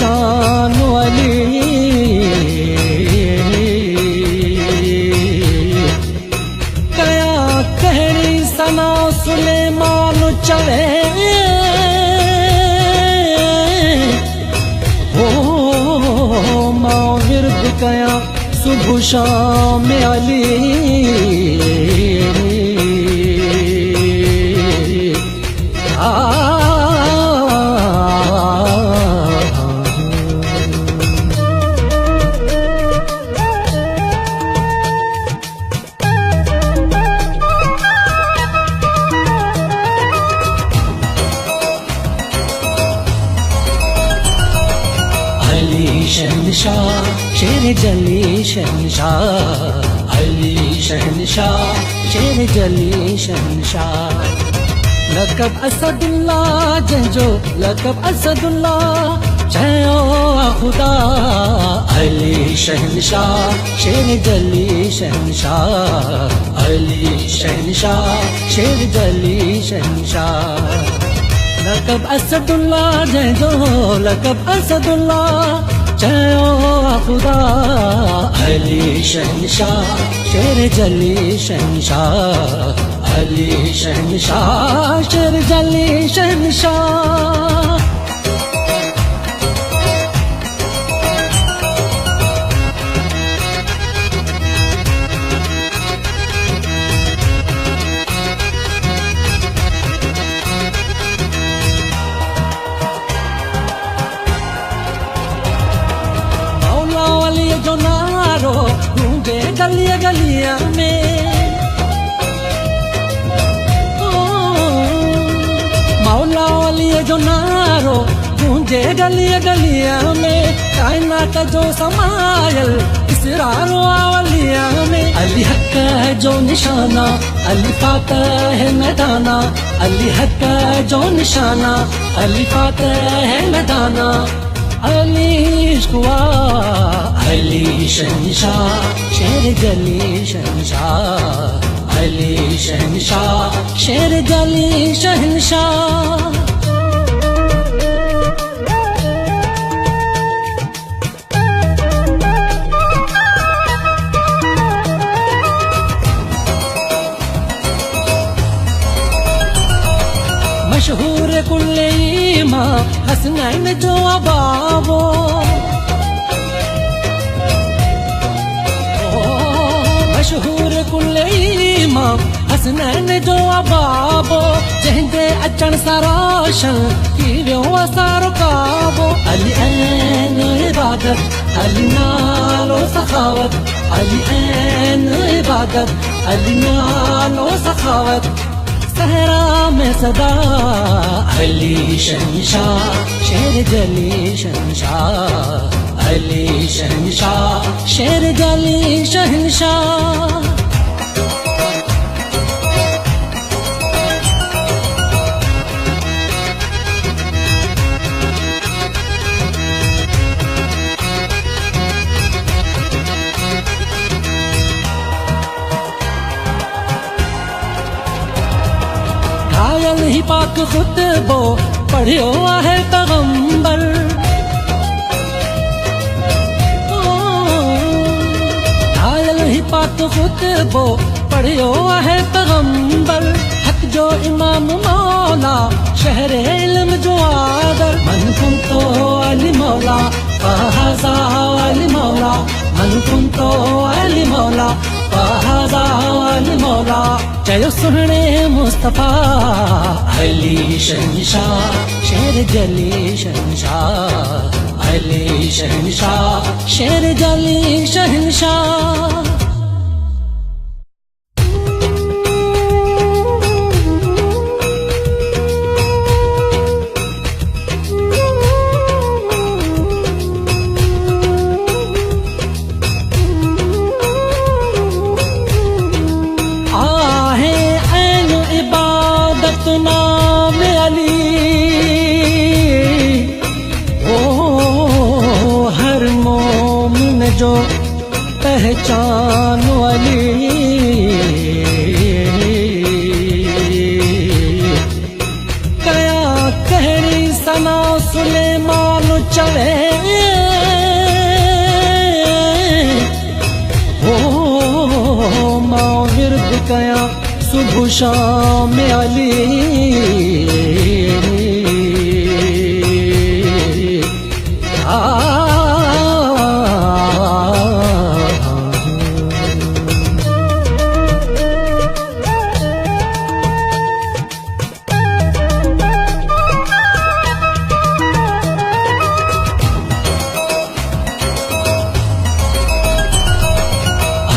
पहचान अली। कया कहरी सना सुलेमान चढ़े हो मां विरद कया सुबह शाम अली। शहनशाह शेर जली शहनशाह अली शहनशाह शेर जली शहनशाह। लक़ब असदुल्ला जंजो लक़ब असदुल्ला चयो खुदा अली शहनशाह शेर जली शहनशाह अली शहनशाह शेर जली शहनशाह। लक़ब असदुल्ला जंजो लक़ब असदुल्ला चयो खुदा अली शहनशाह शेर जली शहनशाह अली शहनशाह शेर जली शहनशाह। जो नारो गूंजे गलिया गलिया में मौला वाली जो नारो गूंजे गलिया गलिया में। कायनात जो समायल इसरारो आवलिया में। अली हक है जो निशाना अली फातह है मैदाना अली हक है जो निशाना अली फातह है मैदाना। अली इश्क़वा अली शहनशाह शेर जली शहनशाह अली शहनशाह शेर जली शहनशाह। मशहूर कुल्ले इमाम हसनैन जो अबाबो मशहूर कुल्ले इमाम हसनैन जो अबाबो। जंहिंजे अचण सां रोशन थी वियो असां रुकाबो। अली ऐन इबादत अली नालो सखावत अली ऐन इबादत अली नालो सखावत। सहरा में सदा अली शहनशाह शेर जली शहनशाह अली शहनशाह शेर जली शहनशाह। ही पाक खुतबो पढ़ियो है पैगंबर। घायल ही पाक खुतबो पढ़ियो है पैगंबर। हक जो इमाम मौला शहर इल्म जो आदर। मन कुंतो अली मौला फहाज़ा अली मौला मन कुंतो अली मौला फहाज़ा अली मौला। चयो सुहणे मुस्तफा अली शहनशाह शेर जली शहनशाह अली शहनशाह शेर जली शहनशाह। नाम अली ओ हर मोमिन जो पहचान अली। कया कहरी सना सुलेमान चढ़े सुबह शाम अली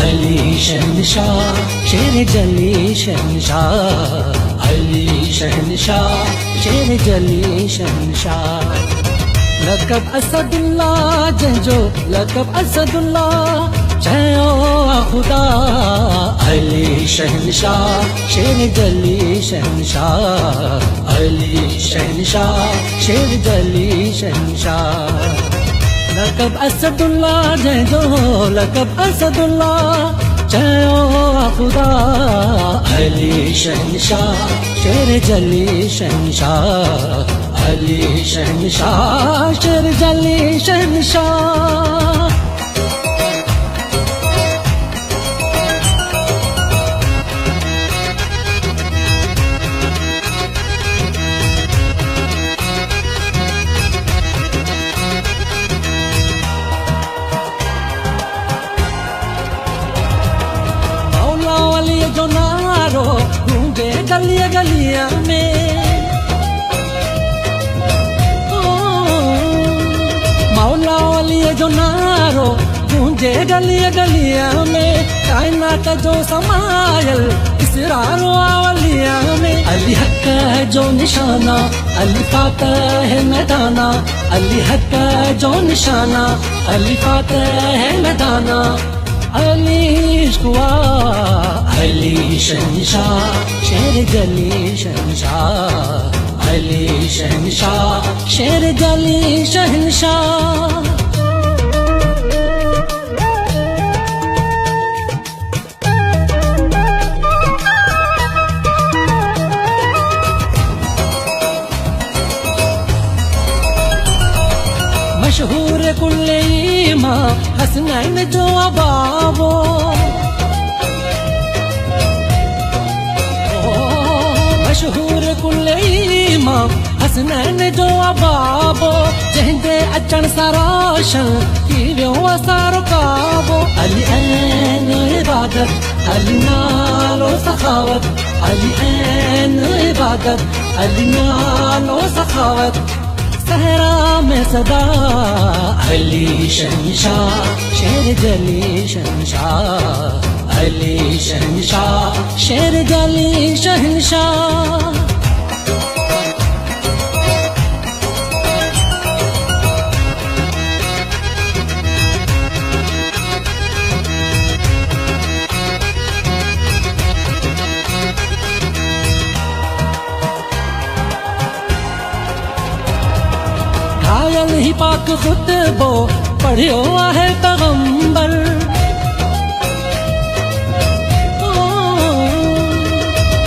अली शहनशाह शेर जली शहनशाह अली शहनशाह शेर जली शहनशाह लकब असदुल्ला जंजो लकब असदुल्ला जयो खुदा अली शहनशाह शेर जली शहनशाह अली शहनशाह शेर जली शहनशाह लकब असदुल्ला जंजो लकब असदुल्ला जयो खुदा अली शहनशाह शेर जली शहनशाह अली शहनशाह शेर जली शहनशाह जो नारो गूंजे गलिया गलिया में मौला वाली जो नारो गूंजे गलिया गलिया में कायनात जो समायल इसरारो आवलिया में अली हक है जो निशाना अली फातह है मैदाना अली हक है जो निशाना अली फातह है मैदाना अली इश्क़वा अली शहनशाह शेर जली शहनशाह अली शहनशाह शेर जली शहनशाह मशहूर कुल्ले इमाम हसनैन जो अबाबो मशहूर कुल्ले इमाम हसनैन जो अबाबो जंहिंजे अचण सां रोशन थी वियो असारो काबो अली ऐन इबादत अली नालो सखावत अली ऐन इबादत अली नालो सखावत सहरा में सदा अली शहनशाह शेर जली शहनशाह अली शहनशाह शेर जली शहनशाह घायल ही पाक खुतबो पढ़ियो है पैगंबर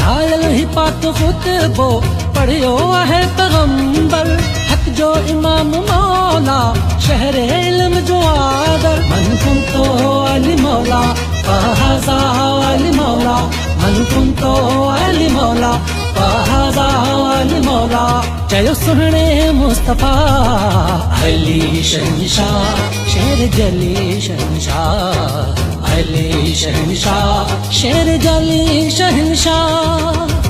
घायल ही पाक खुतबो पढ़ियो है पैगंबर हक जो इमाम मौला शहर इल्म जो आदर मन कुन तो अली मौला फहाजा अली मौला मन कुन तो अली मौला फहाजा अली मौला चयो सुहणे मुस्तफा अली शहनशाह शेर जली शहनशाह अली शहनशाह शेर जली शहनशाह